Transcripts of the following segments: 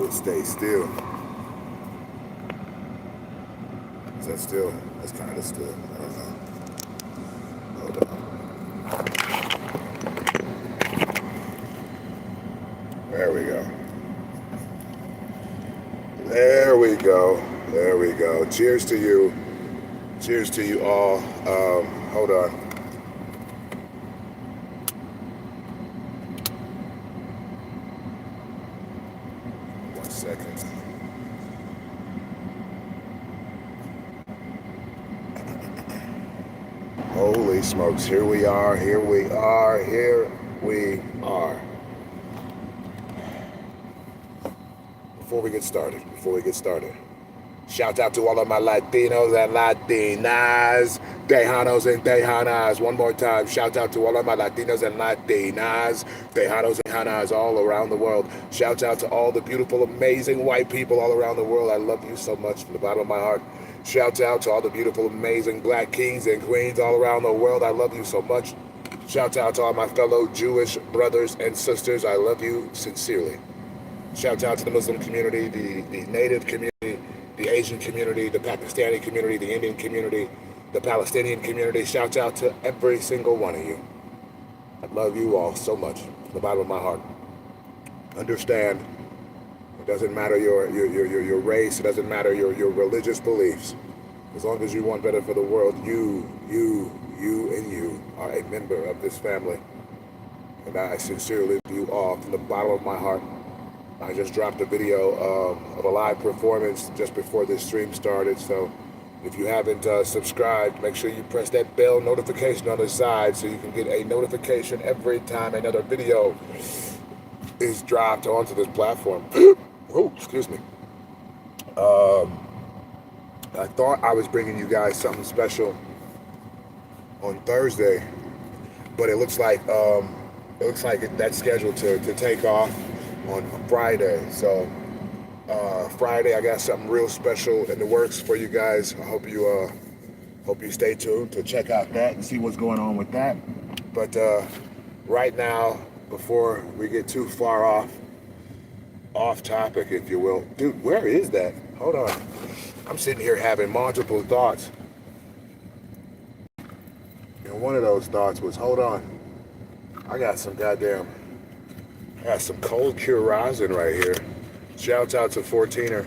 will stay still. Is that still? That's kind of still. I don't know. Hold on. There we go. There we go. There we go. Cheers to you. Cheers to you all. Hold on. One second. Holy smokes. Here we are. Here we are. Here we are. Before we get started, shout out to all of my Latinos and Latinas, Tejanos and Tejanas. One more time, shout out to all of my Latinos and Latinas, Tejanos and Tejanas all around the world. Shout out to all the beautiful, amazing white people all around the world. I love you so much from the bottom of my heart. Shout out to all the beautiful, amazing black kings and queens all around the world. I love you so much. Shout out to all my fellow Jewish brothers and sisters. I love you sincerely. Shout out to the Muslim community, the Native community, the Asian community, the Pakistani community, the Indian community, the Palestinian community. Shout out to every single one of you. I love you all so much from the bottom of my heart. Understand, it doesn't matter your race, it doesn't matter your religious beliefs. As long as you want better for the world, you are a member of this family. And I sincerely love you all from the bottom of my heart. I just dropped a video of a live performance just before this stream started, so if you haven't subscribed, make sure you press that bell notification on the side so you can get a notification every time another video is dropped onto this platform. Oh, excuse me. I thought I was bringing you guys something special on Thursday, but it looks like that's scheduled to take off on Friday. So Friday I got something real special in the works for you guys. I hope you stay tuned to check out that and see what's going on with that. But right now, before we get too far off topic, if you will, dude, where is that? Hold on, I'm sitting here having multiple thoughts, and one of those thoughts was, hold on, I got some cold cure rosin right here. Shouts out to 14er.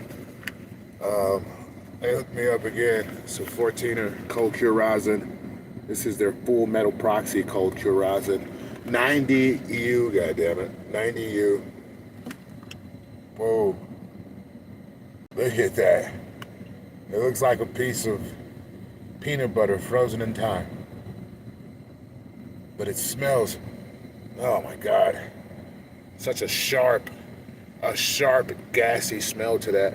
They hooked me up again. So 14er cold cure rosin. This is their full metal proxy cold cure rosin. 90U, goddammit. 90U. Whoa. Look at that. It looks like a piece of peanut butter frozen in time. But it smells, oh my God. Such a sharp, gassy smell to that.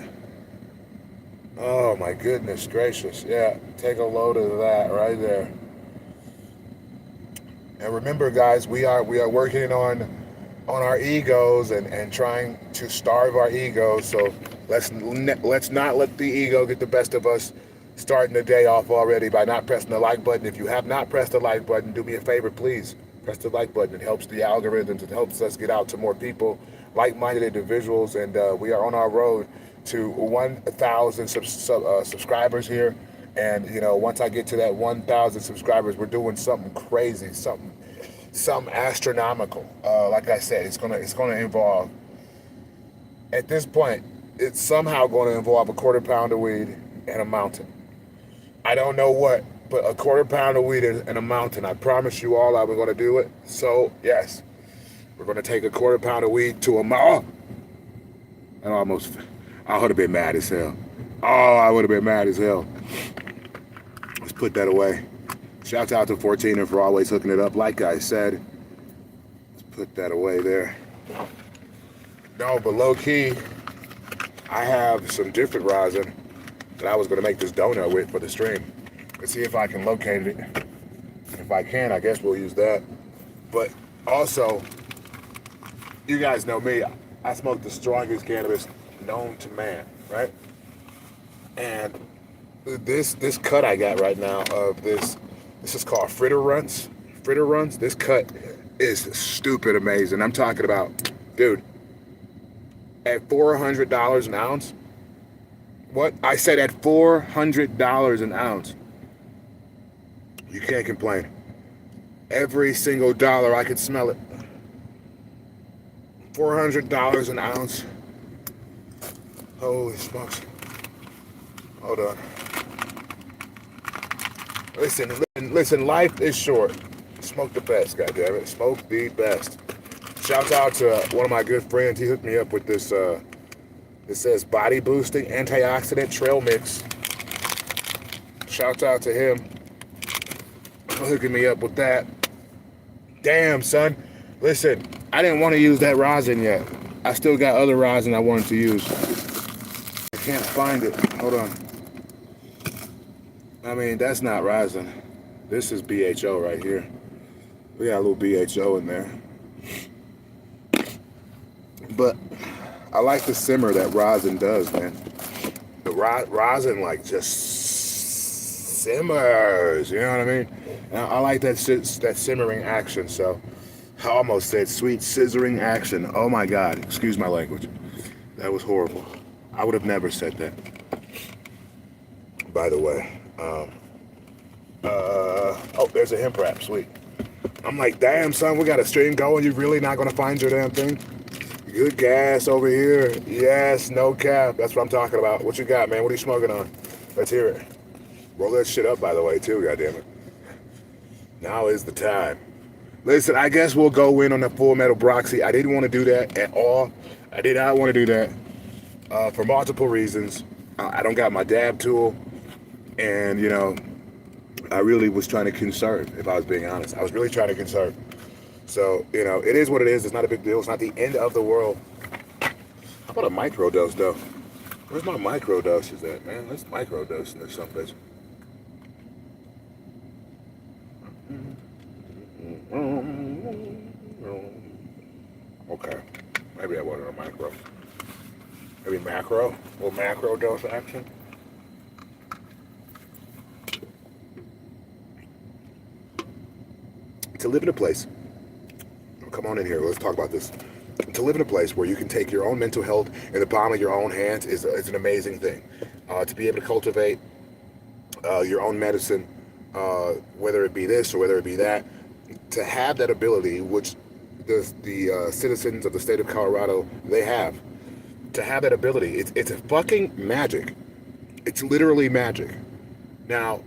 Oh my goodness gracious. Yeah, take a load of that right there. And remember, guys, we are working on our egos and trying to starve our egos. So let's not let the ego get the best of us, starting the day off already by not pressing the like button. If you have not pressed the like button, do me a favor, please. Press the like button. It helps the algorithms. It helps us get out to more people, like-minded individuals, and we are on our road to 1,000 subscribers here. And once I get to that 1,000 subscribers, we're doing something crazy, something astronomical. Like I said, it's gonna involve. At this point, it's somehow going to involve a quarter pound of weed and a mountain. I don't know what. But a quarter pound of weed and a mountain. I promise you all I was going to do it. So, yes, we're going to take a quarter pound of weed to a mountain. I would have been mad as hell. Oh, I would have been mad as hell. Let's put that away. Shout out to 14er for always hooking it up. Like I said, let's put that away there. No, but low key, I have some different rosin that I was going to make this donut with for the stream. Let's see if I can locate it. If I can, I guess we'll use that. But also, you guys know me. I smoke the strongest cannabis known to man, right? And this cut I got right now of this is called Fritter Runs. Fritter Runs. This cut is stupid amazing. I'm talking about, dude, at $400 an ounce. What? I said at $400 an ounce. You can't complain. Every single dollar, I could smell it. $400 an ounce. Holy smokes. Hold on. Listen, life is short. Smoke the best, goddammit. Smoke the best. Shouts out to one of my good friends. He hooked me up with this, it says body boosting antioxidant trail mix. Shouts out to him for hooking me up with that. Damn, son. Listen, I didn't want to use that rosin yet. I still got other rosin I wanted to use. I can't find it. Hold on. I mean, that's not rosin. This is BHO right here. We got a little BHO in there. But I like the simmer that rosin does, man. The rosin, like, just simmers. You know what I mean? And I like that simmering action, so... I almost said sweet scissoring action. Oh my God, excuse my language. That was horrible. I would have never said that. By the way. Oh, there's a hemp wrap, sweet. I'm like, damn son, we got a stream going. You really not gonna find your damn thing? Good gas over here. Yes, no cap. That's what I'm talking about. What you got, man? What are you smoking on? Let's hear it. Roll that shit up, by the way, too, goddammit. Now is the time. Listen, I guess we'll go in on the Full Metal Broxy. I didn't want to do that at all. I did not want to do that for multiple reasons. I don't got my dab tool, and, you know, I really was trying to conserve, if I was being honest. I was really trying to conserve. So, you know, it is what it is. It's not a big deal. It's not the end of the world. How about a microdose, though? Where's my microdoses at, man? Let's microdose in this some bitch. Okay, maybe I wanted a micro. Maybe macro, a little macro dose action. To live in a place, come on in here, let's talk about this. To live in a place where you can take your own mental health in the palm of your own hands is an amazing thing. To be able to cultivate your own medicine, whether it be this or whether it be that, to have that ability, which the citizens of the state of Colorado, they have, to have that ability, it's a fucking magic. It's literally magic. Now,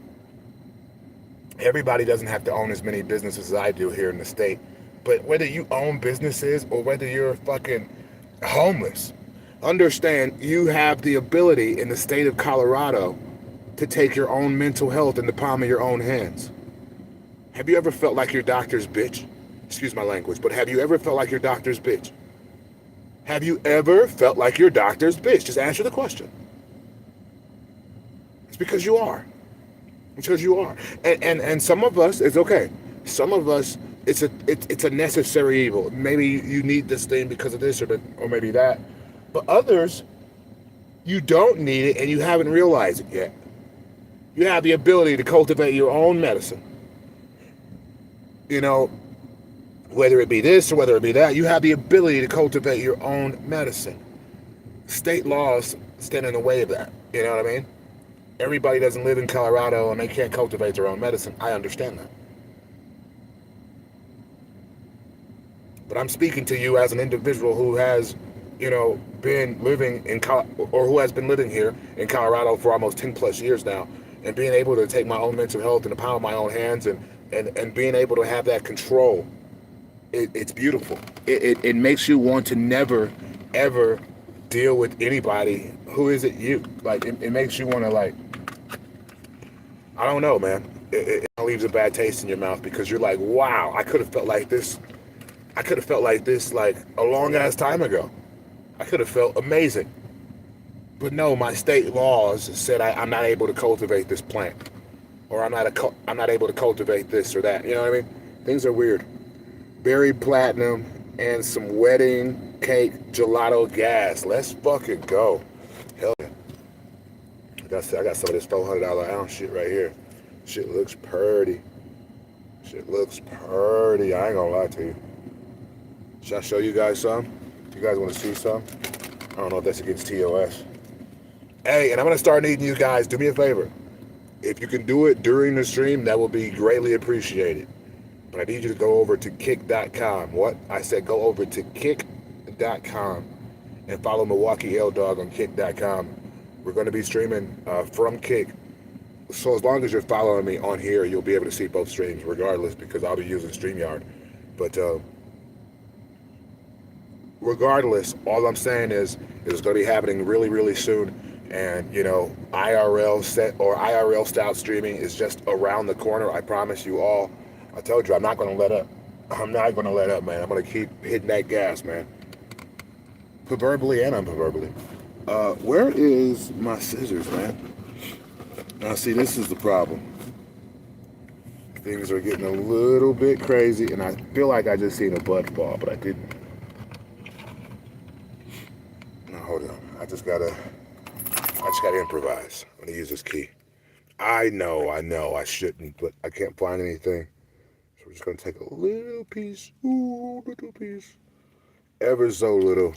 everybody doesn't have to own as many businesses as I do here in the state, but whether you own businesses or whether you're fucking homeless, understand you have the ability in the state of Colorado to take your own mental health in the palm of your own hands. Have you ever felt like your doctor's bitch? Excuse my language, but have you ever felt like your doctor's bitch? Have you ever felt like your doctor's bitch? Just answer the question. It's because you are. It's because you are. And some of us, it's okay. Some of us, it's a necessary evil. Maybe you need this thing because of this or maybe that. But others, you don't need it and you haven't realized it yet. You have the ability to cultivate your own medicine. You know, whether it be this or whether it be that, you have the ability to cultivate your own medicine. State laws stand in the way of that. You know what I mean? Everybody doesn't live in Colorado and they can't cultivate their own medicine. I understand that. But I'm speaking to you as an individual who has, you know, been living in or who has been living here in Colorado for almost 10 plus years now, and being able to take my own mental health in the palm of my own hands and being able to have that control. It's beautiful. It makes you want to never, ever deal with anybody who isn't you. Like, it makes you want to, like, I don't know, man. It leaves a bad taste in your mouth because you're like, wow, I could have felt like this. I could have felt like this, like, a long-ass time ago. I could have felt amazing. But no, my state laws said I'm not able to cultivate this plant. Or I'm not able to cultivate this or that. You know what I mean? Things are weird. Berry platinum and some wedding cake gelato gas. Let's fucking go. Hell yeah. I got some of this $400 ounce shit right here. Shit looks purty. Shit looks purty. I ain't gonna lie to you. Should I show you guys some? You guys want to see some? I don't know if that's against TOS. Hey, and I'm gonna start needing you guys. Do me a favor. If you can do it during the stream, that will be greatly appreciated. But I need you to go over to kick.com. What? I said go over to kick.com and follow Milwaukee L Dog on kick.com. We're going to be streaming from Kick. So as long as you're following me on here, you'll be able to see both streams regardless, because I'll be using StreamYard. But regardless, all I'm saying is it's going to be happening really, really soon. And, you know, IRL set or IRL style streaming is just around the corner. I promise you all. I told you, I'm not going to let up. I'm not going to let up, man. I'm going to keep hitting that gas, man. Proverbially and unproverbially. Where is my scissors, man? Now, see, this is the problem. Things are getting a little bit crazy, and I feel like I just seen a bud fall, but I didn't. Now, hold on. I just gotta improvise. I'm gonna use this key. I know, I shouldn't, but I can't find anything. So we're just gonna take a little piece, little piece, ever so little.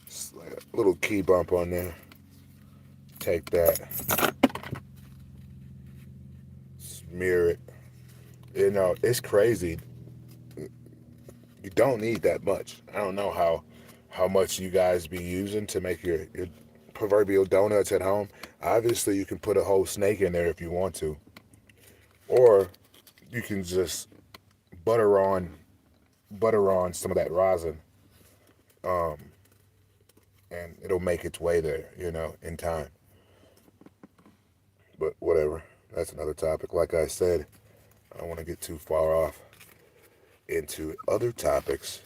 It's like a little key bump on there. Take that. Smear it. You know, it's crazy. You don't need that much. I don't know how much you guys be using to make your proverbial donuts at home. Obviously, you can put a whole snake in there if you want to. Or you can just butter on some of that rosin. And it'll make its way there, you know, in time. But whatever. That's another topic. Like I said, I don't want to get too far off into other topics,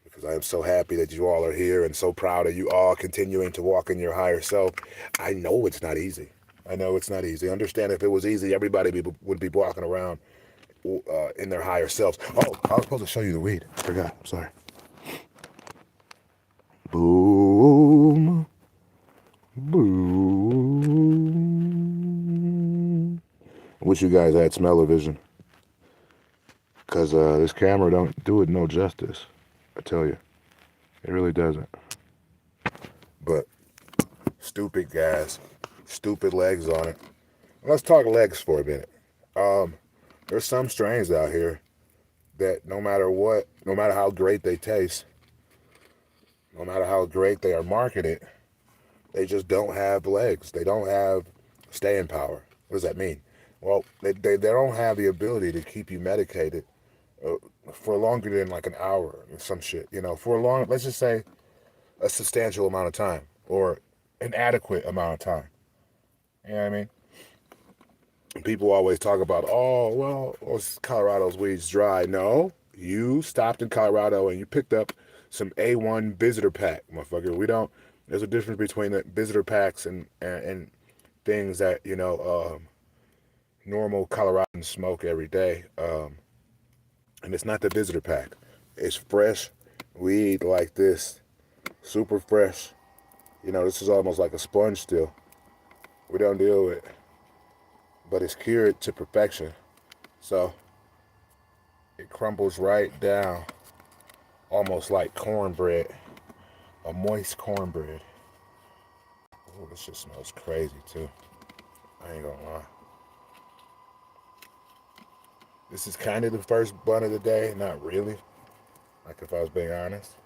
because I am so happy that you all are here and so proud of you all continuing to walk in your higher self. I know it's not easy. I know it's not easy. Understand, if it was easy, everybody would be walking around in their higher selves. Oh, I was supposed to show you the weed. I forgot. I'm sorry. Boom. Boom. I wish you guys had smell-o-vision, because this camera don't do it no justice. I tell you, it really doesn't. But stupid gas, stupid legs on it. Let's talk legs for a minute. There's some strains out here that no matter what, no matter how great they taste, no matter how great they are marketed, they just don't have legs. They don't have staying power. What does that mean? Well, they don't have the ability to keep you medicated for longer than like an hour or some shit. You know, for a long, let's just say a substantial amount of time, or an adequate amount of time. You know what I mean? People always talk about, oh, well, Colorado's weed's dry. No, you stopped in Colorado and you picked up some A1 visitor pack, motherfucker. We don't, there's a difference between the visitor packs and things that, you know, normal Coloradans smoke every day. And it's not the visitor pack. It's fresh weed like this, super fresh. You know, this is almost like a sponge still. We don't deal with it, but it's cured to perfection. So it crumbles right down, almost like cornbread, a moist cornbread. Oh, this shit smells crazy too. I ain't gonna lie. This is kind of the first blunt of the day. Not really. Like, if I was being honest.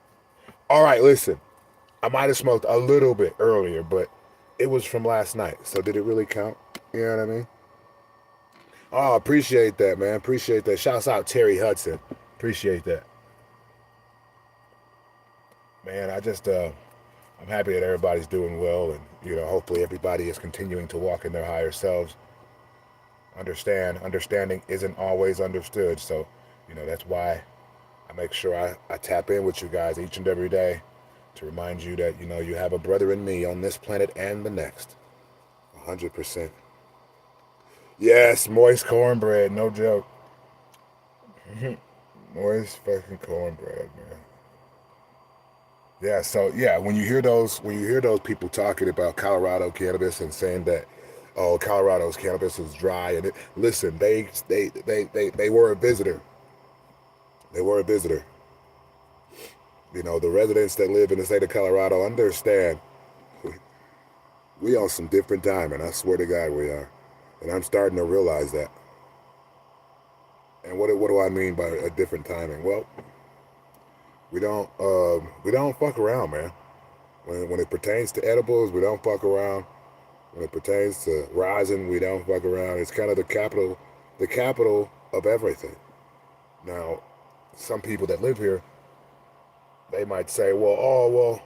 All right, listen. I might have smoked a little bit earlier, but it was from last night. So did it really count? You know what I mean? Oh, appreciate that, man. Appreciate that. Shouts out Terry Hudson. Appreciate that. Man, I'm happy that everybody's doing well, and, you know, hopefully everybody is continuing to walk in their higher selves. Understanding isn't always understood. So, you know, that's why I make sure I tap in with you guys each and every day to remind you that, you know, you have a brother in me on this planet and the next. 100%. Yes, moist cornbread, no joke. Moist fucking cornbread, man. Yeah, so yeah, when you hear those people talking about Colorado cannabis and saying that, oh, Colorado's cannabis is dry, and listen, they were a visitor. They were a visitor. The residents that live in the state of Colorado understand we on some different time, and I swear to God we are. And I'm starting to realize that. And what do I mean by a different timing? Well, we don't fuck around, man. When it pertains to edibles, we don't fuck around. When it pertains to rosin, we don't fuck around. It's kind of the capital of everything. Now, some people that live here, they might say, well,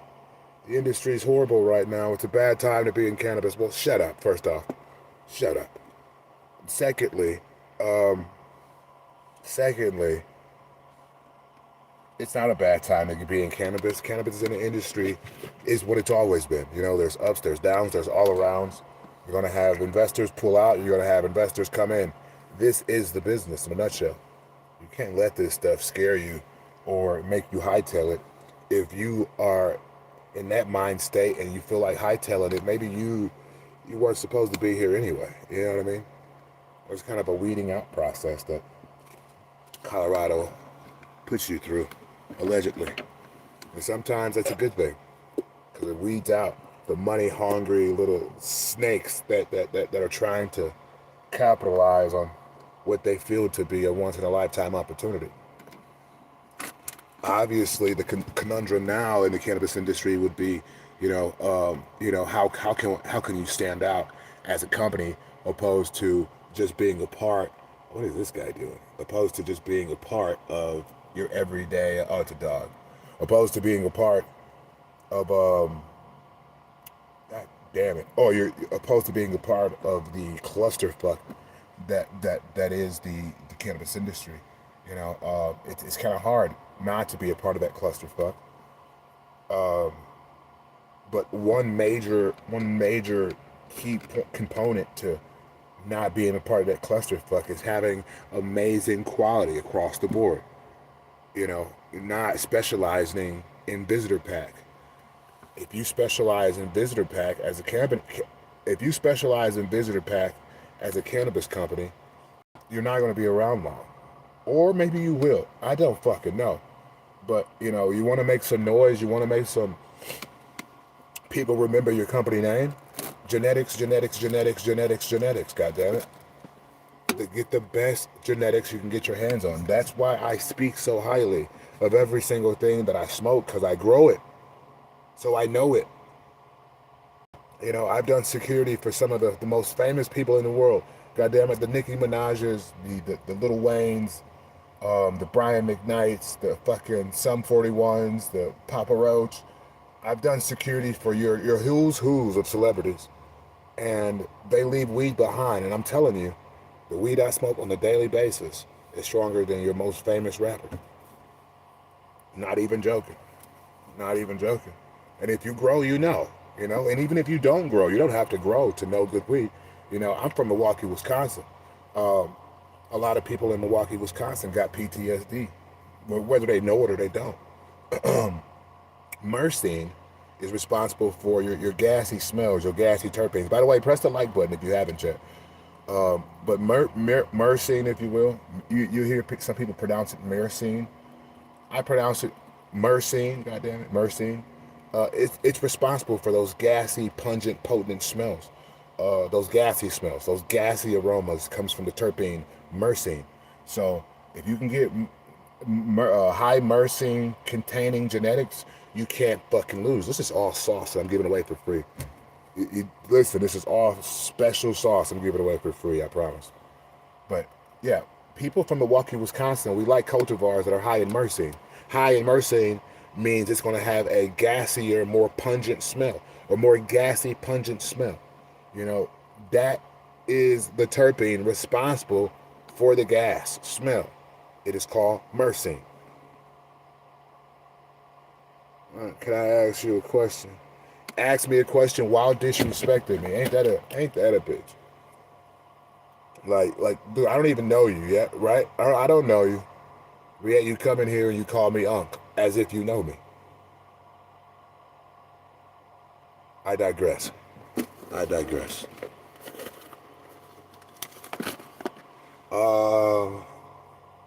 the industry is horrible right now. It's a bad time to be in cannabis. Well, shut up, first off. Shut up. Secondly, it's not a bad time to be in cannabis. Cannabis in the industry is what it's always been. There's ups, there's downs, there's all arounds. You're going to have investors pull out. You're going to have investors come in. This is the business in a nutshell. You can't let this stuff scare you or make you hightail it. If you are in that mind state and you feel like hightailing it, maybe you weren't supposed to be here anyway. You know what I mean? There's kind of a weeding out process that Colorado puts you through, allegedly. And sometimes that's a good thing, because it weeds out the money-hungry little snakes that are trying to capitalize on what they feel to be a once-in-a-lifetime opportunity. Obviously, the conundrum now in the cannabis industry would be, how can you stand out as a company opposed to just being a part? What is this guy doing? Opposed to just being a part of your everyday, it's a dog. Opposed to being a part of God damn it. Oh, you're opposed to being a part of the clusterfuck that is the cannabis industry. It's kind of hard not to be a part of that clusterfuck. But one major key component to not being a part of that clusterfuck is having amazing quality across the board. Not specializing in visitor pack. If you specialize in visitor pack as a cannabis company, you're not going to be around long. Or maybe you will. I don't fucking know. But, you want to make some noise. You want to make some people remember your company name. Genetics, goddammit. To get the best genetics you can get your hands on. That's why I speak so highly of every single thing that I smoke, because I grow it. So I know it. I've done security for some of the most famous people in the world. Goddammit, the Nicki Minaj's, the Lil Waynes, the Brian McKnights, the fucking Sum 41s, the Papa Roach. I've done security for your who's of celebrities. And they leave weed behind. And I'm telling you, the weed I smoke on a daily basis is stronger than your most famous rapper. Not even joking. And if you grow, and even if you don't grow, you don't have to grow to know good weed. I'm from Milwaukee, Wisconsin. A lot of people in Milwaukee, Wisconsin got PTSD, whether they know it or they don't. Myrcene is responsible for your gassy smells, your gassy terpenes. By the way, press the like button if you haven't yet. But myrcene, if you will, you hear some people pronounce it myrcene. I pronounce it myrcene, goddammit, myrcene. It's responsible for those gassy, pungent, potent smells. Those gassy smells, those gassy aromas comes from the terpene myrcene. So if you can get high myrcene containing genetics, you can't fucking lose. This is all sauce that I'm giving away for free. Listen, this is all special sauce I'm giving away for free, I promise. But yeah, people from Milwaukee, Wisconsin, we like cultivars that are high in myrcene. High in myrcene means it's going to have a gassier, more pungent smell, or more gassy, pungent smell. That is the terpene responsible for the gas smell. It is called myrcene. Can I ask you a question? Ask me a question while disrespecting me. Ain't that a bitch? Like, dude, I don't even know you yet, right? I don't know you. But yet you come in here and you call me Unc, as if you know me. I digress.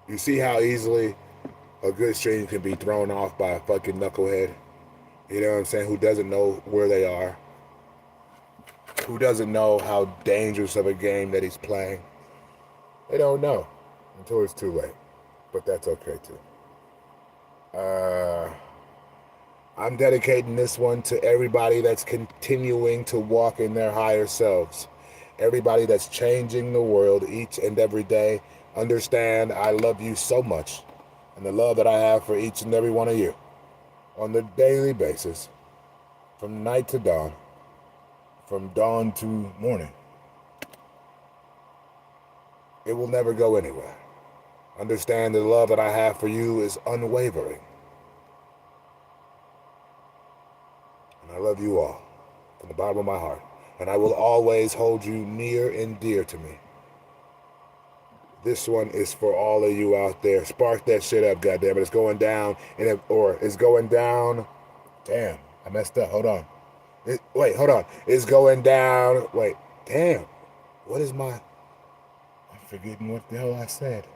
You see how easily A good stream can be thrown off by a fucking knucklehead. You know what I'm saying? Who doesn't know where they are? Who doesn't know how dangerous of a game that he's playing? They don't know until it's too late. But that's okay too. I'm dedicating this one to everybody that's continuing to walk in their higher selves. Everybody that's changing the world each and every day. Understand, I love you so much. And the love that I have for each and every one of you on the daily basis, from night to dawn, from dawn to morning. It will never go anywhere. Understand the love that I have for you is unwavering. And I love you all from the bottom of my heart. And I will always hold you near and dear to me. This one is for all of you out there. Spark that shit up, goddammit. It's going down, or it's going down. Damn, I messed up. Hold on. Wait, hold on. It's going down. Wait, damn. What is my... I'm forgetting what the hell I said.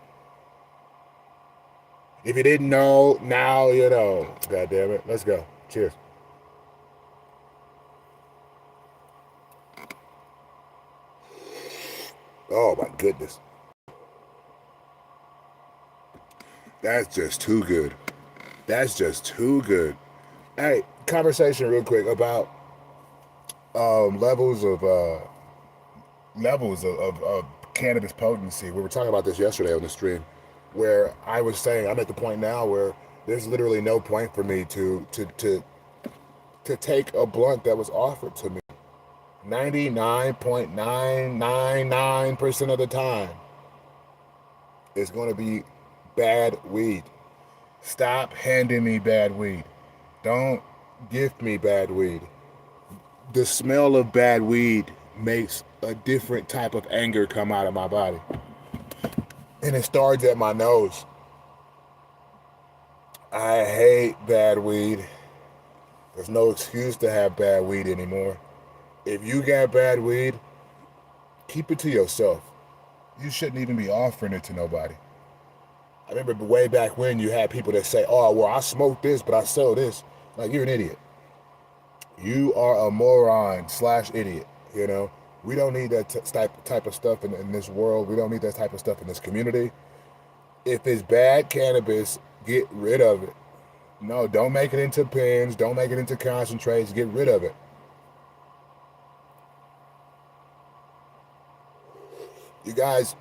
If you didn't know, now you know. Goddammit. Let's go. Cheers. Oh my goodness. That's just too good. That's just too good. Hey, conversation real quick about levels of cannabis potency. We were talking about this yesterday on the stream, where I was saying I'm at the point now where there's literally no point for me to take a blunt that was offered to me. 99.999% of the time, it's going to be bad weed. Stop handing me bad weed. Don't gift me bad weed. The smell of bad weed makes a different type of anger come out of my body. And it starts at my nose. I hate bad weed. There's no excuse to have bad weed anymore. If you got bad weed, keep it to yourself. You shouldn't even be offering it to nobody. I remember way back when you had people that say, oh, well, I smoke this, but I sell this. Like, you're an idiot. You are a moron / idiot, you know? We don't need that type of stuff in this world. We don't need that type of stuff in this community. If it's bad cannabis, get rid of it. No, don't make it into pens. Don't make it into concentrates. Get rid of it. You guys,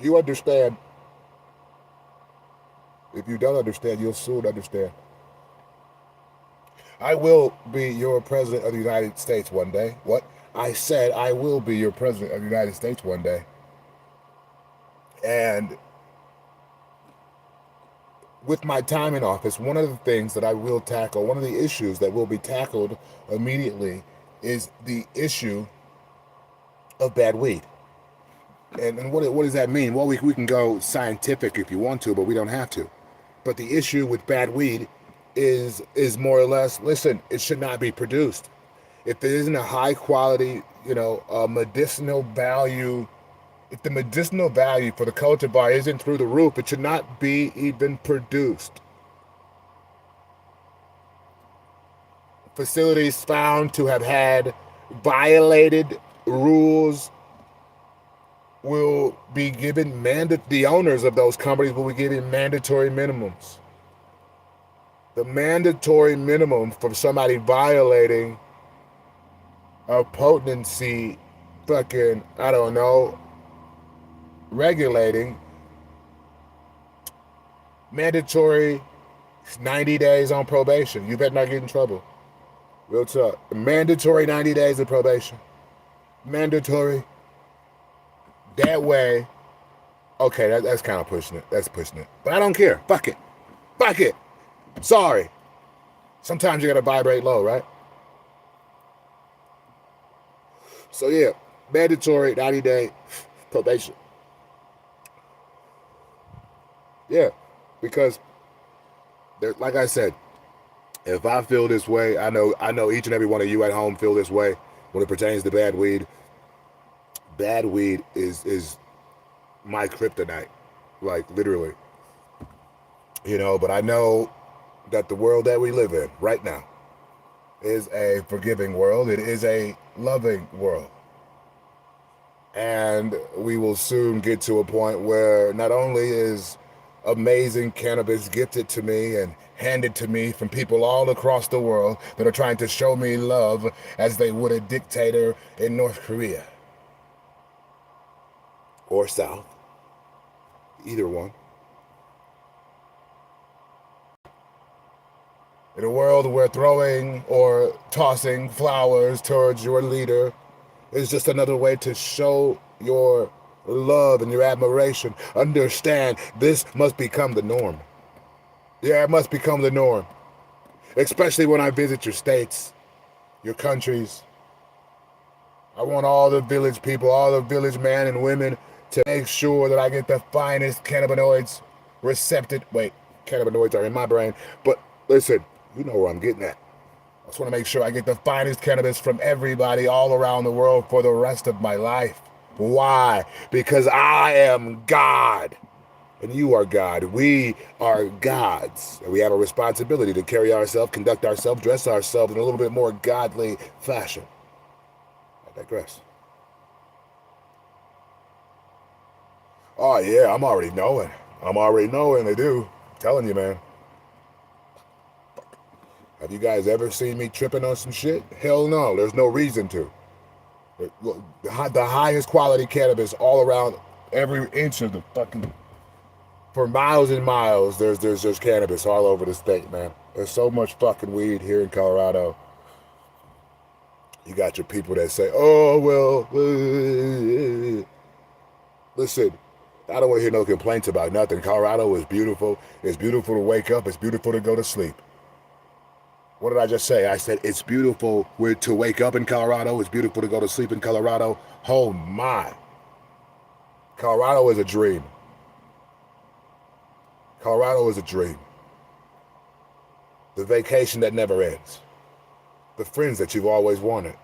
you understand. If you don't understand, you'll soon understand. I will be your president of the United States one day. What? I said I will be your president of the United States one day. And with my time in office, one of the things that I will tackle, one of the issues that will be tackled immediately is the issue of bad weed. And what does that mean? Well, we can go scientific if you want to, but we don't have to. But the issue with bad weed is more or less, listen, it should not be produced. If there isn't a high quality, medicinal value, if the medicinal value for the cultivar isn't through the roof, it should not be even produced. Facilities found to have had violated rules will be given the owners of those companies will be given mandatory minimums. The mandatory minimum for somebody violating a potency fucking, I don't know, regulating, mandatory 90 days on probation. You better not get in trouble. Real talk. Mandatory 90 days of probation. Mandatory. That way, okay, that's kind of pushing it. That's pushing it. But I don't care. Fuck it. Fuck it. Sorry. Sometimes you gotta vibrate low, right? So yeah, mandatory 90-day probation. Yeah, because like I said, if I feel this way, I know each and every one of you at home feel this way when it pertains to bad weed. Bad weed is my kryptonite, like literally. But I know that the world that we live in right now is a forgiving world. It is a loving world. And we will soon get to a point where not only is amazing cannabis gifted to me and handed to me from people all across the world that are trying to show me love as they would a dictator in North Korea or South, either one. In a world where throwing or tossing flowers towards your leader is just another way to show your love and your admiration. Understand, this must become the norm. Yeah, it must become the norm. Especially when I visit your states, your countries. I want all the village people, all the village men and women to make sure that I get the finest cannabinoids recepted. Wait, cannabinoids are in my brain. But listen, you know where I'm getting at. I just want to make sure I get the finest cannabis from everybody all around the world for the rest of my life. Why? Because I am God. And you are God. We are gods. And we have a responsibility to carry ourselves, conduct ourselves, dress ourselves in a little bit more godly fashion. I digress. Oh, yeah, I'm already knowing. They do. I'm telling you, man. Have you guys ever seen me tripping on some shit? Hell no. There's no reason to. The highest quality cannabis all around every inch of the fucking... For miles and miles, there's just cannabis all over the state, man. There's so much fucking weed here in Colorado. You got your people that say, oh, well, listen, I don't want to hear no complaints about nothing. Colorado is beautiful. It's beautiful to wake up. It's beautiful to go to sleep. What did I just say? I said it's beautiful to wake up in Colorado. It's beautiful to go to sleep in Colorado. Oh, my. Colorado is a dream. Colorado is a dream. The vacation that never ends. The friends that you've always wanted.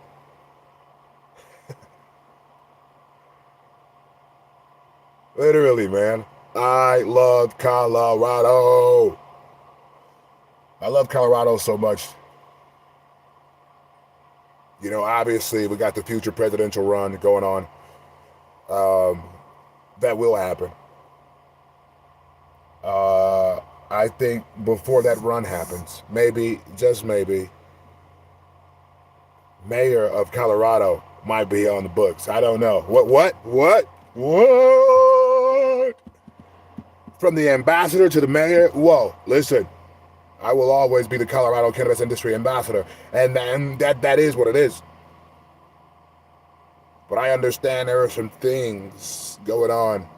Literally, man. I love Colorado. I love Colorado so much. Obviously, we got the future presidential run going on. That will happen. I think before that run happens, maybe, just maybe, mayor of Colorado might be on the books. I don't know. What? From the ambassador to the mayor? Whoa, listen. I will always be the Colorado cannabis industry ambassador. And that is what it is. But I understand there are some things going on,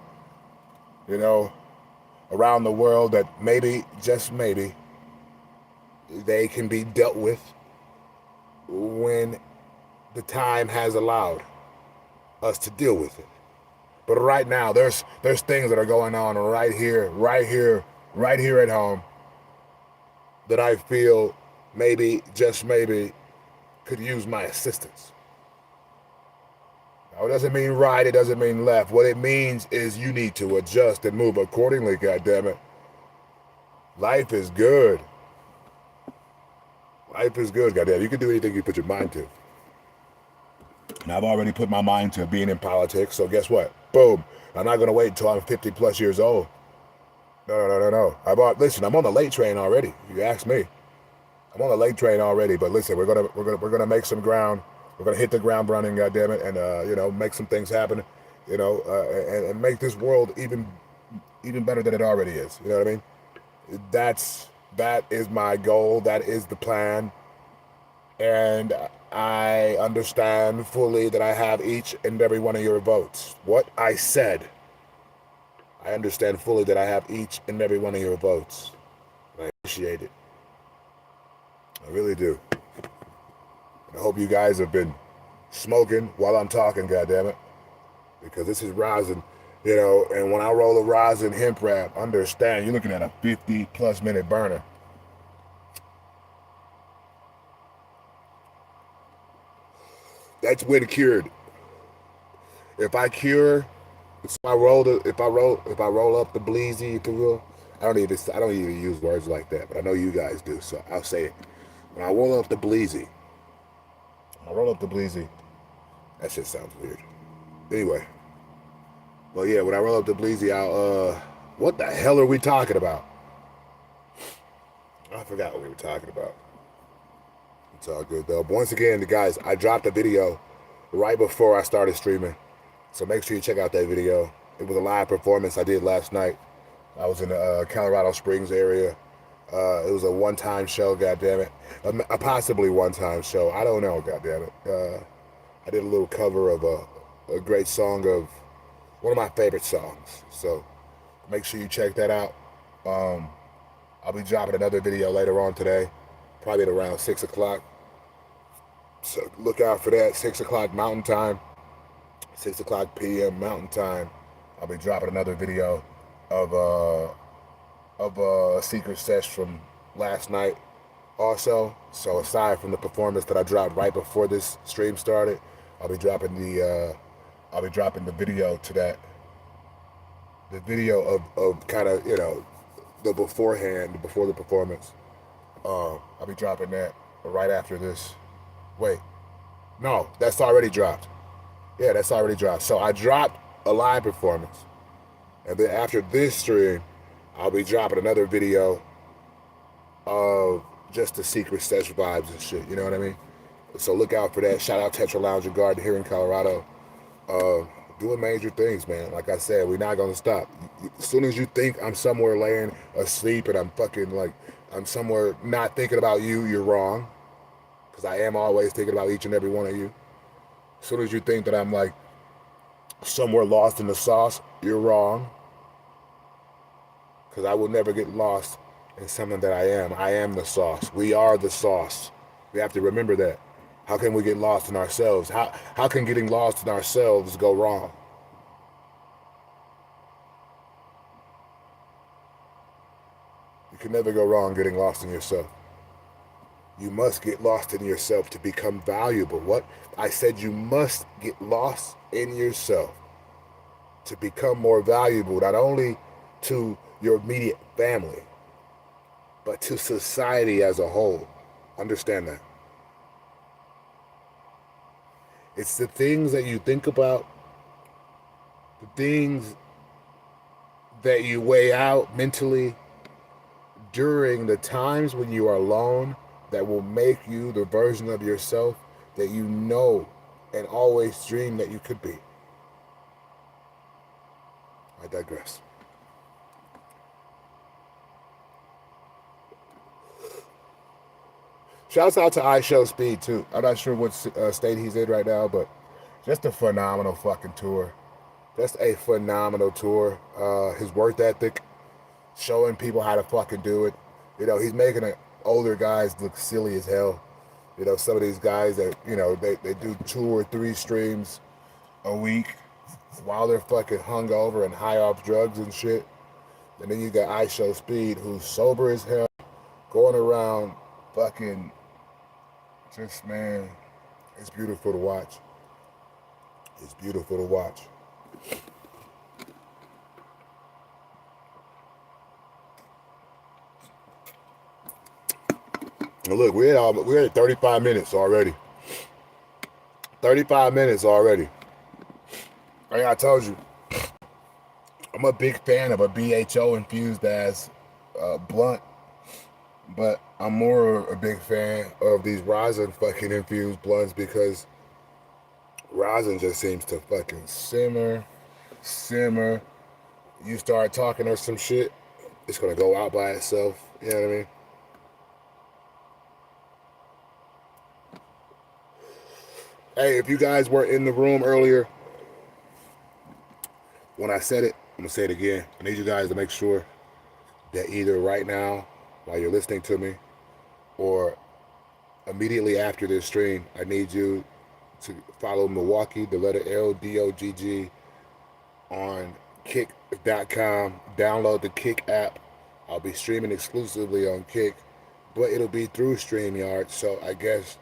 around the world that maybe, just maybe, they can be dealt with when the time has allowed us to deal with it. But right now, there's things that are going on right here at home that I feel maybe, just maybe, could use my assistance. Now, it doesn't mean right, it doesn't mean left. What it means is you need to adjust and move accordingly, goddammit. Life is good. Life is good, goddamn. You can do anything you put your mind to. And I've already put my mind to being in politics, so guess what? Boom. I'm not going to wait until I'm 50 plus years old. No. Listen, I'm on the late train already. You ask me. I'm on the late train already, but listen, we're gonna make some ground. We're gonna hit the ground running, goddammit, and make some things happen, and make this world even better than it already is. You know what I mean? That is my goal. That is the plan. And I understand fully that I have each and every one of your votes. What I said. I understand fully that I have each and every one of your votes. I appreciate it. I really do. I hope you guys have been smoking while I'm talking, goddammit. Because this is rosin, and when I roll a rosin hemp wrap, understand, you're looking at a 50+ minute burner. That's when cured. If I cure, if I roll up the bleezy, if you will, I don't even use words like that, but I know you guys do, so I'll say it. When I roll up the Bleezy, that shit sounds weird. Anyway, well, yeah, when I roll up the Bleezy, what the hell are we talking about? I forgot what we were talking about. It's all good though. But once again, guys, I dropped a video right before I started streaming, so make sure you check out that video. It was a live performance I did last night. I was in the Colorado Springs area. It was a one-time show, goddammit. A possibly one-time show. I don't know, goddammit. I did a little cover of a great song of one of my favorite songs. So make sure you check that out. I'll be dropping another video later on today, probably at around 6 o'clock. So look out for that, 6 o'clock Mountain Time, 6 o'clock p.m. Mountain Time. I'll be dropping another video of a secret sesh from last night also. So aside from the performance that I dropped right before this stream started, I'll be dropping the video to that. The video of kind of, you know, the beforehand, before the performance. I'll be dropping that right after this. Wait, no, that's already dropped. Yeah, that's already dropped. So I dropped a live performance, and then after this stream, I'll be dropping another video of just the secret sesh vibes and shit. You know what I mean? So look out for that. Shout out Tetra Lounge and Garden here in Colorado. Doing major things, man. Like I said, we're not gonna stop. As soon as you think I'm somewhere laying asleep and I'm fucking like I'm somewhere not thinking about you, you're wrong. Because I am always thinking about each and every one of you. As soon as you think that I'm like somewhere lost in the sauce, you're wrong. Because I will never get lost in something that I am. I am the sauce. We are the sauce. We have to remember that. How can we get lost in ourselves? How can getting lost in ourselves go wrong? You can never go wrong getting lost in yourself. You must get lost in yourself to become valuable. What? I said you must get lost in yourself to become more valuable, not only to your immediate family, but to society as a whole. Understand that. It's the things that you think about, the things that you weigh out mentally during the times when you are alone that will make you the version of yourself that you know and always dream that you could be. I digress. Shouts out to IShowSpeed too. I'm not sure what state he's in right now, but just a phenomenal fucking tour. Just a phenomenal tour. His work ethic, showing people how to fucking do it. You know, he's making older guys look silly as hell. You know, some of these guys that, you know, they do 2 or 3 streams a week while they're fucking hungover and high off drugs and shit. And then you got IShowSpeed, who's sober as hell, going around fucking just, man, it's beautiful to watch. It's beautiful to watch. Look, we're at 35 minutes already. 35 minutes already. Like I told you, I'm a big fan of a BHO infused as blunt, but I'm more a big fan of these rosin fucking infused blunts because rosin just seems to fucking simmer. You start talking or some shit, it's gonna go out by itself. You know what I mean? Hey, if you guys were in the room earlier, when I said it, I'm gonna say it again. I need you guys to make sure that either right now, while you're listening to me, or immediately after this stream, I need you to follow Milwaukee, the letter LDOGG, on Kick.com. Download the Kick app. I'll be streaming exclusively on Kick, but it'll be through StreamYard, so I guess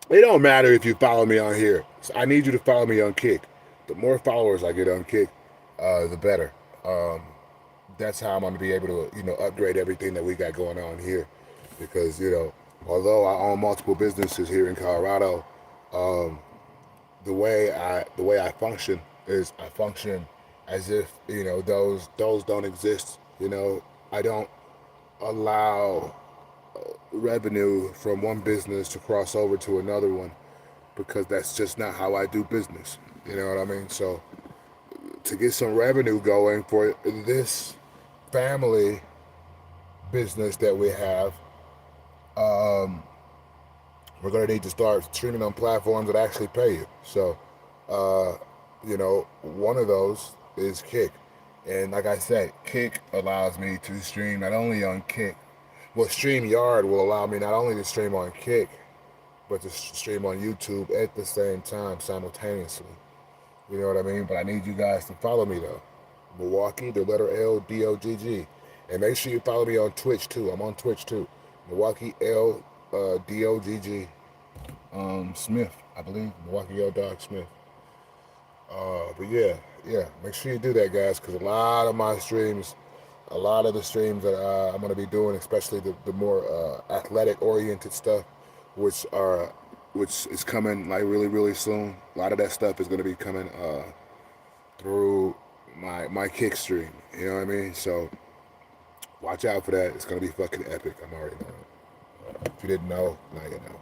it don't matter if you follow me on here. So I need you to follow me on Kick. The more followers I get on Kick, the better. that's how I'm going to be able to, upgrade everything that we got going on here. Because, although I own multiple businesses here in Colorado, um, the way I function is I function as if, those don't exist. I don't allow revenue from one business to cross over to another one because that's just not how I do business. You know what I mean? So to get some revenue going for this family business that we have, we're gonna need to start streaming on platforms that actually pay you. So, one of those is Kick, and like I said, Kick allows me to stream not only on Kick. Well, StreamYard will allow me not only to stream on Kick, but to stream on YouTube at the same time simultaneously. You know what I mean? But I need you guys to follow me though. Milwaukee, the letter L DOGG, and make sure you follow me on Twitch too. I'm on Twitch too. Milwaukee L DOGG Smith, I believe. Milwaukee L Dog Smith. But yeah, make sure you do that, guys, because a lot of the streams that I'm going to be doing, especially the more athletic oriented stuff, which is coming like really really soon. A lot of that stuff is going to be coming through my Kick stream. You know what I mean? So watch out for that. It's going to be fucking epic. I'm already knowing it. If you didn't know, now you know.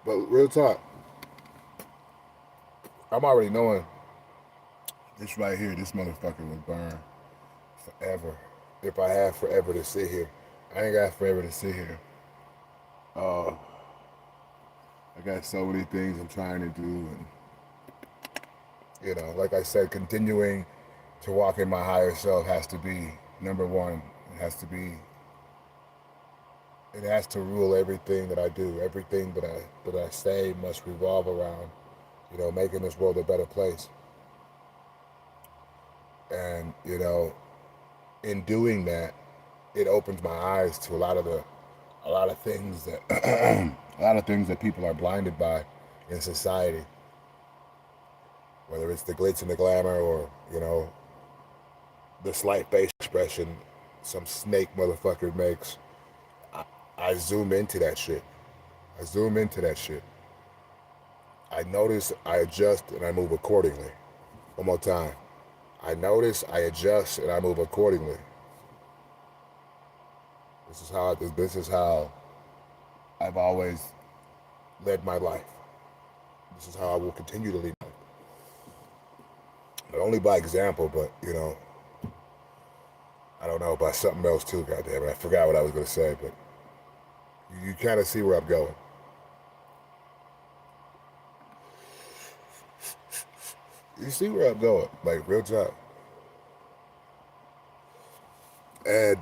But real talk, I'm already knowing this right here, this motherfucker would burn forever. If I have forever to sit here. I ain't got forever to sit here. I got so many things I'm trying to do, and like I said, continuing to walk in my higher self has to be number one. It has to rule everything that I do. Everything that I say must revolve around, making this world a better place. And in doing that, it opens my eyes to a lot of things that a lot of things that people are blinded by in society. Whether it's the glitz and the glamour, or the slight face expression some snake motherfucker makes. I zoom into that shit. I notice, I adjust, and I move accordingly. One more time. I notice, I adjust, and I move accordingly. This is how I've always led my life. This is how I will continue to lead my life. Not only by example, but I don't know, by something else too. Goddamn it, I forgot what I was gonna say, but you kind of see where I'm going. You see where I'm going, like real talk. And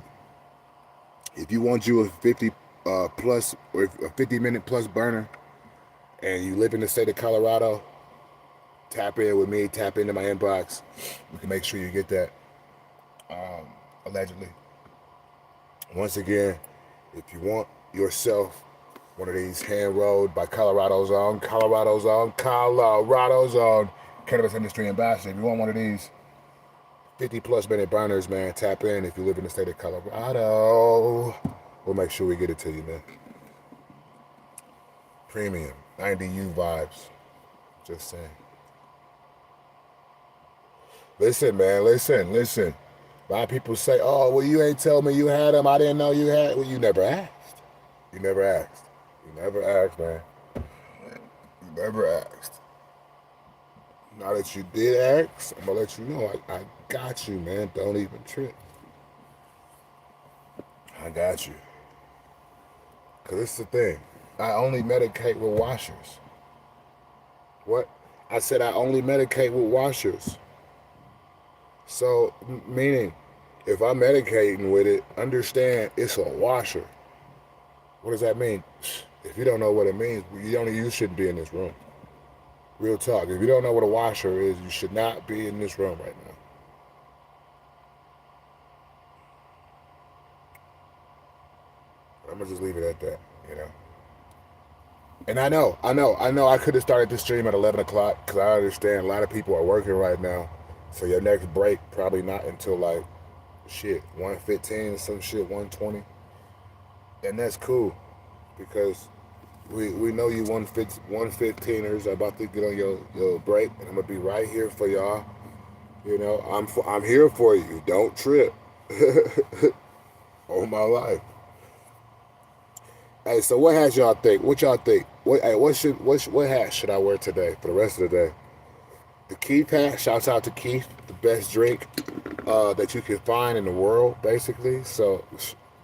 if you want you a 50 plus or a 50-minute plus burner, and you live in the state of Colorado, tap in with me. Tap into my inbox. We can make sure you get that. Allegedly. Once again, if you want yourself one of these hand-rolled by Colorado's own cannabis industry ambassador, if you want one of these 50-plus minute burners, man, tap in if you live in the state of Colorado. We'll make sure we get it to you, man. Premium, 90U vibes. Just saying. Listen, man, listen. A lot of people say, oh, well, you ain't tell me you had them. I didn't know you had. Well, you never asked. You never asked, man. You never asked. Now that you did ask, I'm going to let you know I got you, man. Don't even trip. I got you. Because this is the thing. I only medicate with washers. What? I said I only medicate with washers. So, meaning, if I'm medicating with it, understand it's a washer. What does that mean? If you don't know what it means, you shouldn't be in this room. Real talk. If you don't know what a washer is, you should not be in this room right now. I'm going to just leave it at that, And I could have started this stream at 11 o'clock because I understand a lot of people are working right now. So your next break probably not until like shit 1:15 or some shit 1:20, and that's cool because we know you 1:15ers about to get on your break, and I'm gonna be right here for y'all. You know, I'm here for you. Don't trip. All my life. Hey, so what has y'all think? What y'all think? What hat should I wear today for the rest of the day? The Keith hat. Shouts out to Keith, the best drink that you can find in the world, basically. So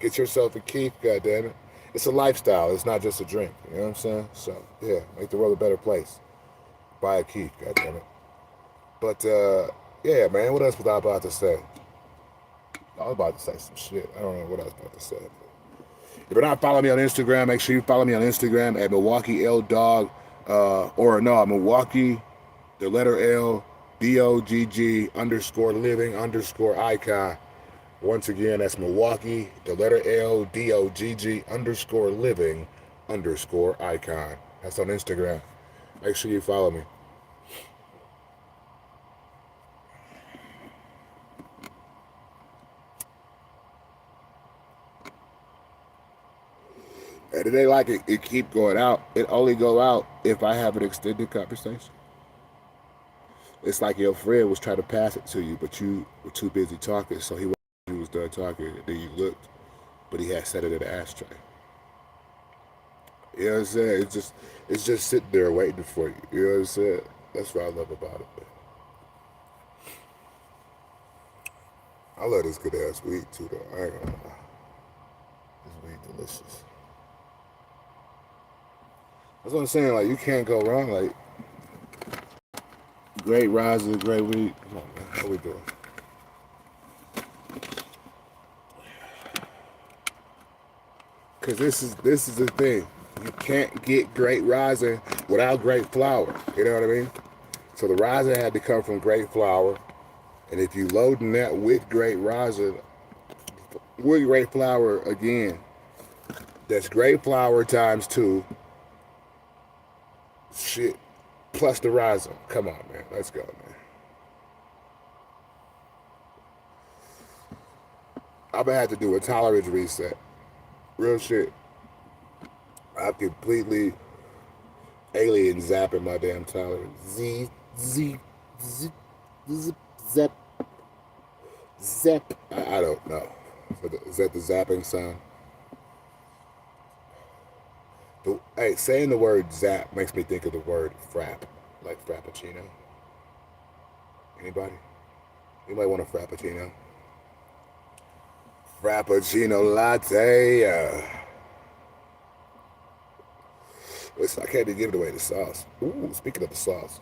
get yourself a Keith, goddammit. It's a lifestyle. It's not just a drink. You know what I'm saying? So yeah, make the world a better place. Buy a Keith, goddammit. But yeah, man. What else was I about to say? I was about to say some shit. I don't know what I was about to say. If you're not following me on Instagram, make sure you follow me on Instagram at Milwaukee L Dog, Milwaukee, the letter L, DOGG _ living _ icon. Once again, that's Milwaukee, the letter L, DOGG _ living _ icon. That's on Instagram. Make sure you follow me. And it ain't like it keep going out. It only go out if I have an extended conversation. It's like your friend was trying to pass it to you, but you were too busy talking, so he was done talking, and then you looked, but he had set it in the ashtray. You know what I'm saying? It's just sitting there waiting for you. You know what I'm saying? That's what I love about it. I love this good ass weed too, though. I ain't gonna lie. This weed delicious. That's what I'm saying. Like you can't go wrong. Like great rises, great weed. Come on, man. What we doing? Because this is the thing. You can't get great rosin without great flower. You know what I mean? So the rosin had to come from great flower. And if you loading that with great rosin, with great flower again, that's great flower times 2. Shit. Plus the rosin. Come on, man. Let's go, man. I'm gonna have to do a tolerance reset. Real shit. I'm completely alien zapping my damn tolerance. Z, zap, zap. I don't know. Is that the zapping sound? Hey, saying the word zap makes me think of the word frap, like frappuccino. Anybody? Anybody want a frappuccino? Frappuccino latte. Listen, I can't even give it away the sauce. Ooh, speaking of the sauce.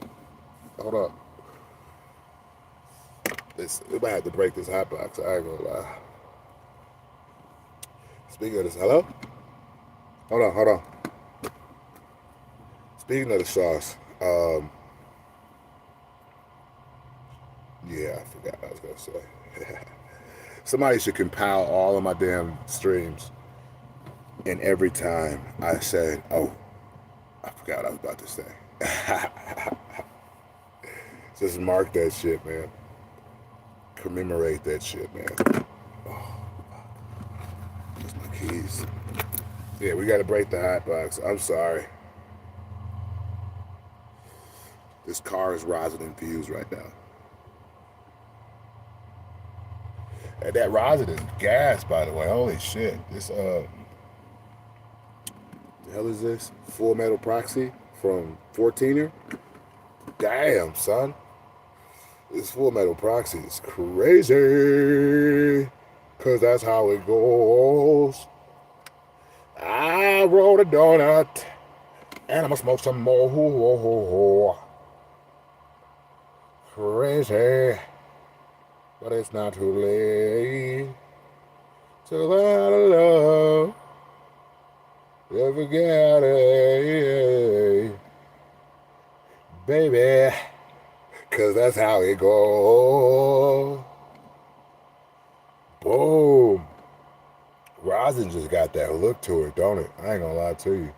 Hold up. Listen, we might have to break this hot box. I ain't gonna lie. Speaking of this, hello? Hold on. Speaking of the sauce, yeah, I forgot what I was gonna say. Somebody should compile all of my damn streams. And every time I said, oh, I forgot what I was about to say. Just mark that shit, man. Commemorate that shit, man. Oh, that's my keys. Yeah, we gotta break the hot box. I'm sorry. This car is rosin infused right now. And that rosin is gas, by the way. Holy shit. This, the hell is this? Full Metal Proxy from 14er? Damn, son. This Full Metal Proxy is crazy. Cause that's how it goes. I rolled a donut. And I'm gonna smoke some more. Crazy. But it's not too late to let love. You forget it, baby. Cause that's how it goes. Boom. Rosin just got that look to it, don't it? I ain't gonna lie to you.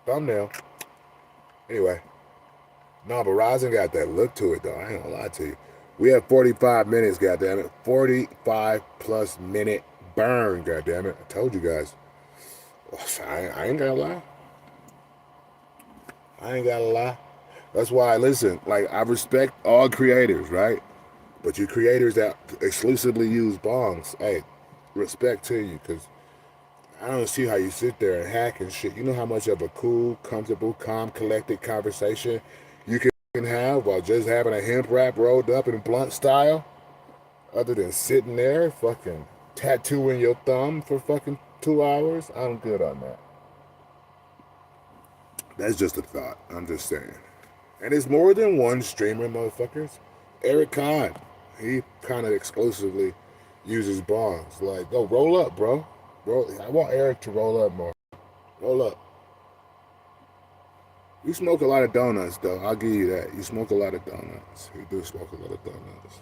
thumbnail. Anyway, no, but Rising got that look to it though. I ain't gonna lie to you. We have 45 minutes, goddammit. 45 plus minute burn, goddammit. I told you guys. I ain't gonna lie. I ain't gotta lie. That's why, listen, like, I respect all creators, right? But you creators that exclusively use bongs, hey, respect to you, because I don't see how you sit there and hack and shit. You know how much of a cool, comfortable, calm, collected conversation you can have while just having a hemp wrap rolled up in blunt style? Other than sitting there fucking tattooing your thumb for fucking 2 hours? I'm good on that. That's just a thought. I'm just saying. And it's more than one streamer, motherfuckers. Eric Kahn, he kind of exclusively uses bongs. Like, go roll up, bro. I want Eric to roll up more. Roll up. You smoke a lot of donuts, though. I'll give you that. You smoke a lot of donuts. You do smoke a lot of donuts.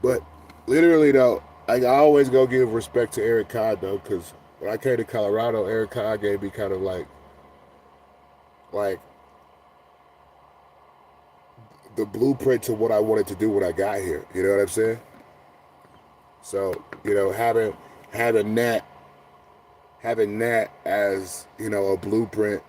But literally, though, I always go give respect to Eric Kahn, though, because when I came to Colorado, Eric Kahn gave me kind of like the blueprint to what I wanted to do when I got here. You know what I'm saying? So, you know, having that as, you know, a blueprint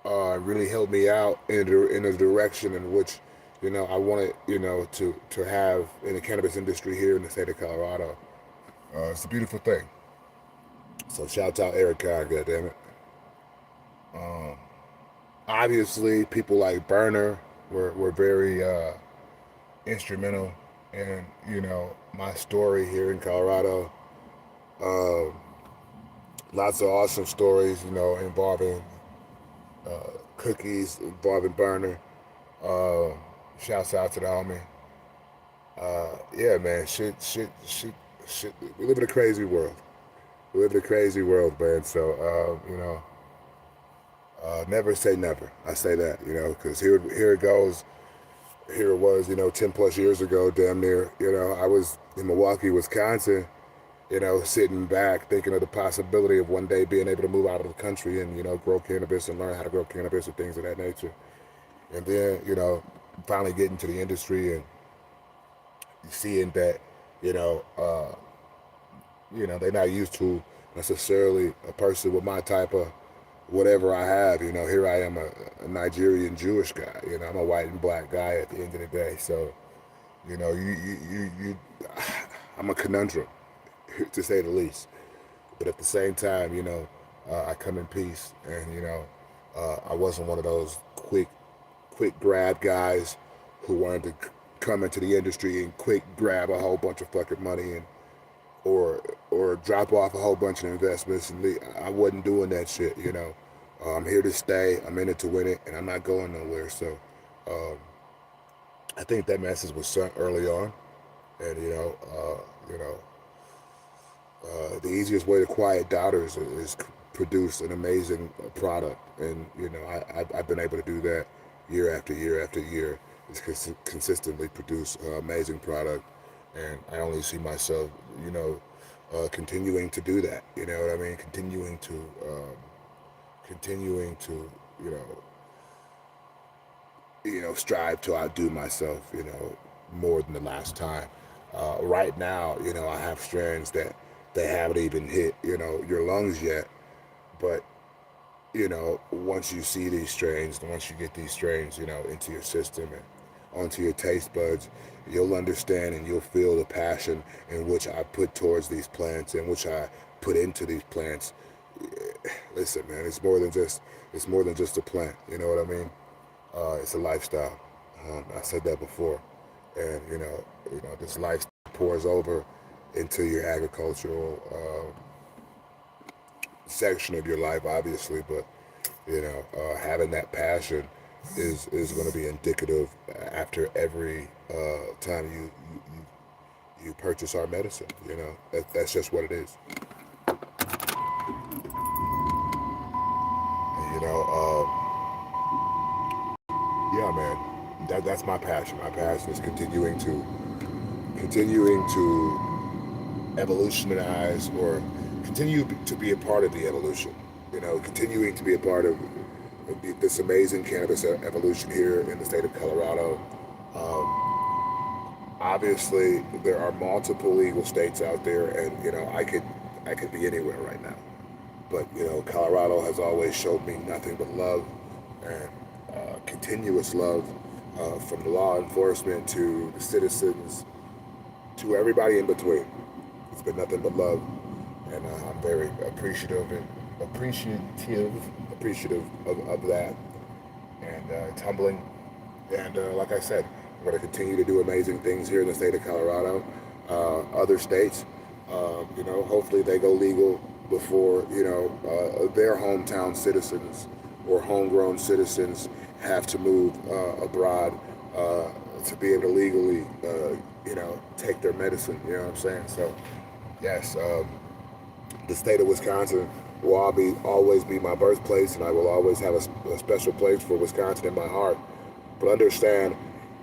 really helped me out in a direction in which, you know, I wanted, you know, to have in the cannabis industry here in the state of Colorado. It's a beautiful thing. So shout out Eric Kahn, goddammit. Obviously, people like Burner were very instrumental in, you know, my story here in Colorado. Lots of awesome stories, you know, involving cookies, involving Burner. Shouts out to the homie. Yeah, man, shit. We live in a crazy world. We live in a crazy world, man. So, you know, never say never. I say that, you know, because here it goes. Here it was, you know, 10 plus years ago, damn near. You know, I was in Milwaukee, Wisconsin, you know, sitting back thinking of the possibility of one day being able to move out of the country and, you know, grow cannabis and learn how to grow cannabis and things of that nature. And then, you know, finally getting to the industry and seeing that, you know, they're not used to necessarily a person with my type of whatever I have. You know, here I am, a Nigerian Jewish guy. You know, I'm a white and black guy at the end of the day. So, you know, I'm a conundrum, to say the least. But at the same time, you know, I come in peace, and you know, I wasn't one of those quick grab guys who wanted to come into the industry and quick grab a whole bunch of fucking money and or drop off a whole bunch of investments and leave. I wasn't doing that shit, you know. I'm here to stay. I'm in it to win it, and I'm not going nowhere. So, I think that message was sent early on, and you know, the easiest way to quiet doubters is produce an amazing product, and you know, I've been able to do that year after year after year. Is consistently produce amazing product, and I only see myself, you know, continuing to do that. You know what I mean? Continuing to, you know, strive to outdo myself. You know, more than the last time. Right now, you know, I have strains that they haven't even hit, you know, your lungs yet, but you know, once you see these strains, once you get these strains, you know, into your system and onto your taste buds, you'll understand and you'll feel the passion in which I put towards these plants and which I put into these plants. Listen, man, it's more than just a plant. You know what I mean? It's a lifestyle. I said that before, and this lifestyle pours over into your agricultural section of your life, obviously, but you know, having that passion is going to be indicative after every time you purchase our medicine. You know, that's just what it is. And, you know, yeah, man, That's my passion. My passion is continuing to evolutionize or continue to be a part of the evolution. Continuing to be a part of this amazing cannabis evolution here in the state of Colorado. Obviously, there are multiple legal states out there, and I could be anywhere right now. But Colorado has always showed me nothing but love and continuous love from the law enforcement to the citizens to everybody in between. It's been nothing but love, and I'm very appreciative of that, and it's humbling. And like I said, we're going to continue to do amazing things here in the state of Colorado. Other states, hopefully they go legal before their hometown citizens or homegrown citizens have to move abroad to be able to legally take their medicine. You know what I'm saying? So yes, the state of Wisconsin will always be my birthplace, and I will always have a special place for Wisconsin in my heart. But understand,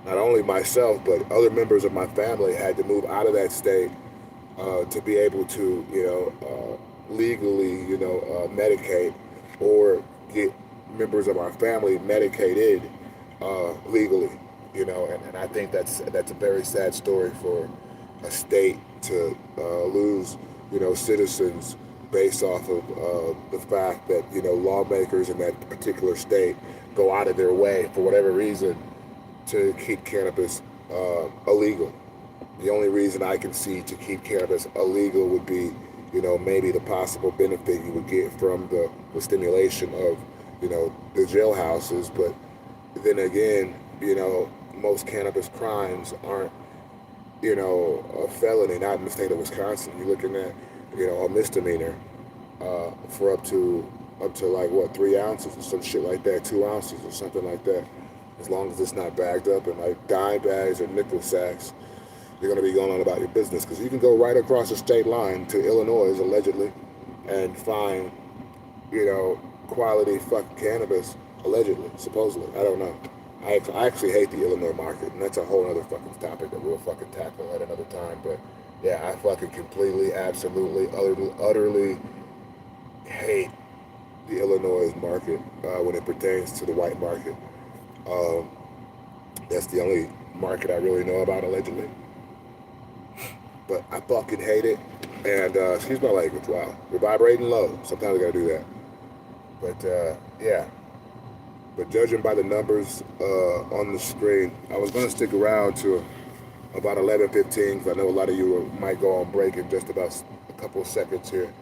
not only myself, but other members of my family had to move out of that state to be able to, legally, medicate or get members of our family medicated legally, and I think that's a very sad story for a state to lose, citizens based off of the fact that, lawmakers in that particular state go out of their way for whatever reason to keep cannabis illegal. The only reason I can see to keep cannabis illegal would be, maybe the possible benefit you would get from the stimulation of, the jailhouses. But then again, most cannabis crimes aren't, a felony, not in the state of Wisconsin. You're looking at, a misdemeanor for up to like what, 3 ounces or some shit like that, 2 ounces or something like that. As long as it's not bagged up in like dime bags or nickel sacks, you're going to be going on about your business. Because you can go right across the state line to Illinois, allegedly, and find, quality fucking cannabis, allegedly, supposedly. I don't know. I actually hate the Illinois market, and that's a whole other fucking topic that we'll fucking tackle at another time. But yeah, I fucking completely, absolutely, utterly hate the Illinois market when it pertains to the white market. That's the only market I really know about, allegedly. But I fucking hate it. And excuse my language, wow. We're vibrating low. Sometimes I gotta do that. But yeah. But judging by the numbers on the screen, I was gonna stick around to about 11:15 because I know a lot of you might go on break in just about a couple of seconds here.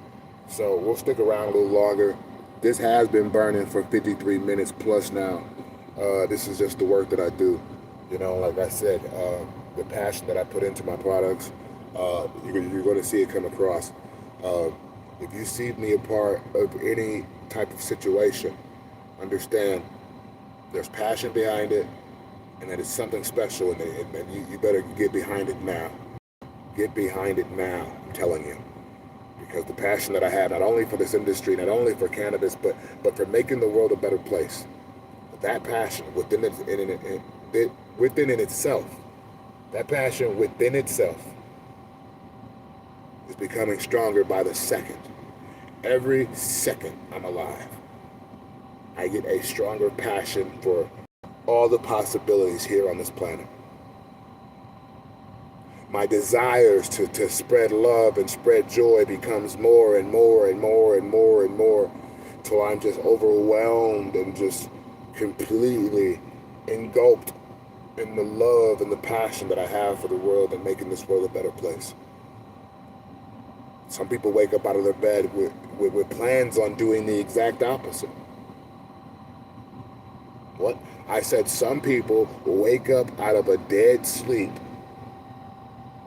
So we'll stick around a little longer. This has been burning for 53 minutes plus now. This is just the work that I do. Like I said, the passion that I put into my products, you're going to see it come across. If you see me a part of any type of situation, understand there's passion behind it, and that it's something special, and you better get behind it now. Get behind it now, I'm telling you. Because the passion that I have, not only for this industry, not only for cannabis, but for making the world a better place. That passion within itself, that passion within itself is becoming stronger by the second. Every second I'm alive, I get a stronger passion for all the possibilities here on this planet. My desires to spread love and spread joy becomes more and more and more and more and more, till I'm just overwhelmed and just completely engulfed in the love and the passion that I have for the world and making this world a better place. Some people wake up out of their bed with plans on doing the exact opposite. What? I said some people wake up out of a dead sleep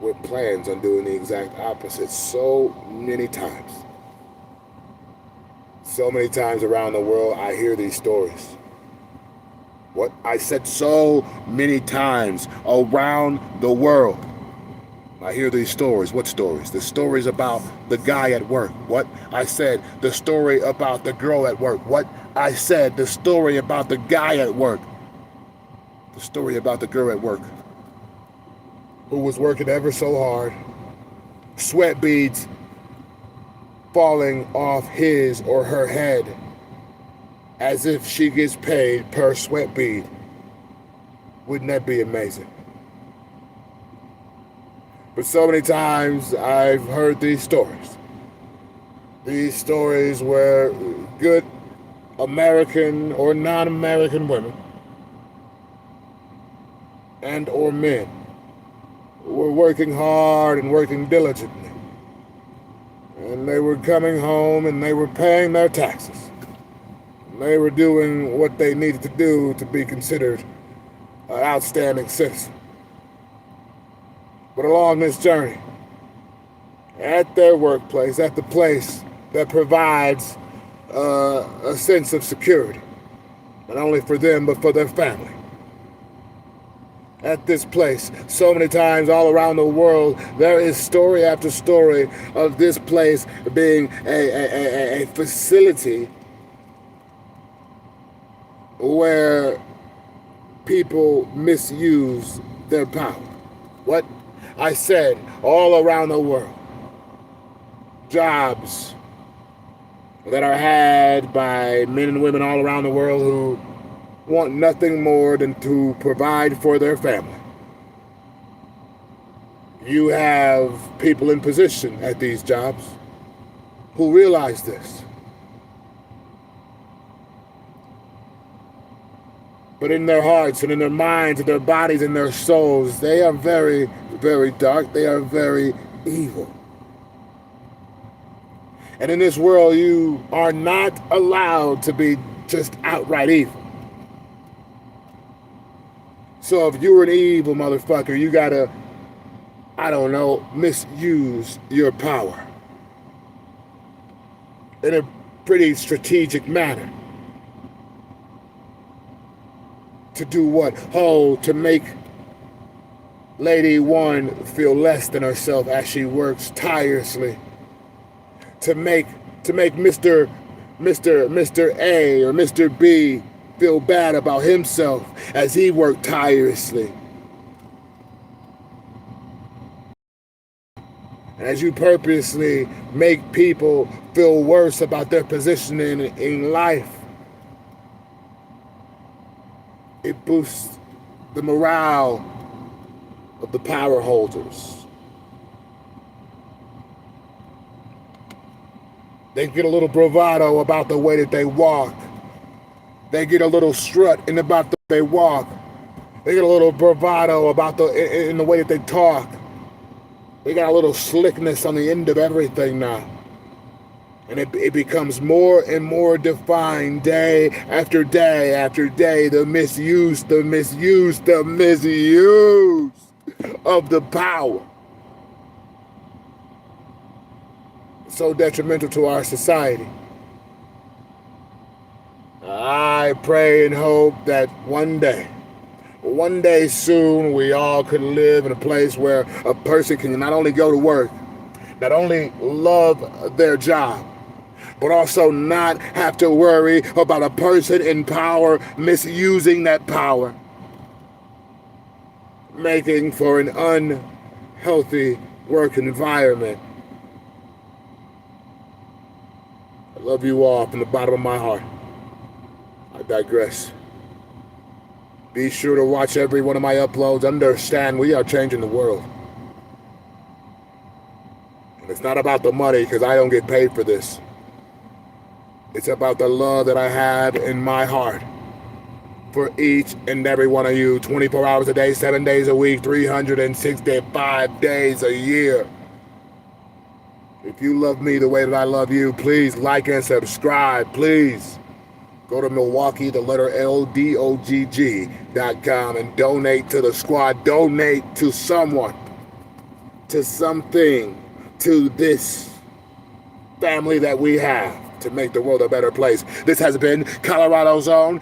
with plans on doing the exact opposite so many times. So many times around the world I hear these stories. What? I said so many times around the world. I hear these stories. What stories? The stories about the guy at work. What? I said the story about the girl at work. What? I said the story about the guy at work. The story about the girl at work who was working ever so hard, sweat beads falling off his or her head as if she gets paid per sweat bead. Wouldn't that be amazing? But so many times I've heard these stories. These stories where good American or non-American women and or men were working hard and working diligently. And they were coming home and they were paying their taxes. And they were doing what they needed to do to be considered an outstanding citizen. But along this journey, at their workplace, at the place that provides a sense of security, not only for them, but for their family. At this place, so many times all around the world, there is story after story of this place being a facility where people misuse their power. What? I said all around the world. Jobs that are had by men and women all around the world who want nothing more than to provide for their family. You have people in position at these jobs who realize this. But in their hearts and in their minds and their bodies and their souls, they are very, very dark. They are very evil. And in this world, you are not allowed to be just outright evil. So if you're an evil motherfucker, you gotta, misuse your power in a pretty strategic manner. To do what? Oh, to make Lady One feel less than herself as she works tirelessly. To make Mr. A or Mr. B feel bad about himself as he worked tirelessly. As you purposely make people feel worse about their position in life, it boosts the morale of the power holders. They get a little bravado about the way that they walk. They get a little strut in about the way they walk. They get a little bravado about in the way that they talk. They got a little slickness on the end of everything now. And it becomes more and more defined day after day after day. The misuse of the power. So detrimental to our society. I pray and hope that one day soon, we all could live in a place where a person can not only go to work, not only love their job, but also not have to worry about a person in power misusing that power, making for an unhealthy work environment. I love you all from the bottom of my heart. I digress. Be sure to watch every one of my uploads. Understand we are changing the world. And it's not about the money, because I don't get paid for this. It's about the love that I have in my heart for each and every one of you, 24 hours a day, 7 days a week, 365 days a year. If you love me the way that I love you, please like and subscribe. Please go to Milwaukee, the letter LDOGG.com, and donate to the squad. Donate to someone, to something, to this family that we have to make the world a better place. This has been Colorado Zone,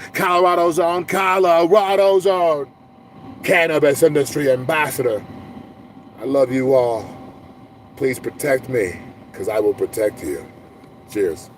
Cannabis Industry Ambassador. I love you all. Please protect me, because I will protect you. Cheers.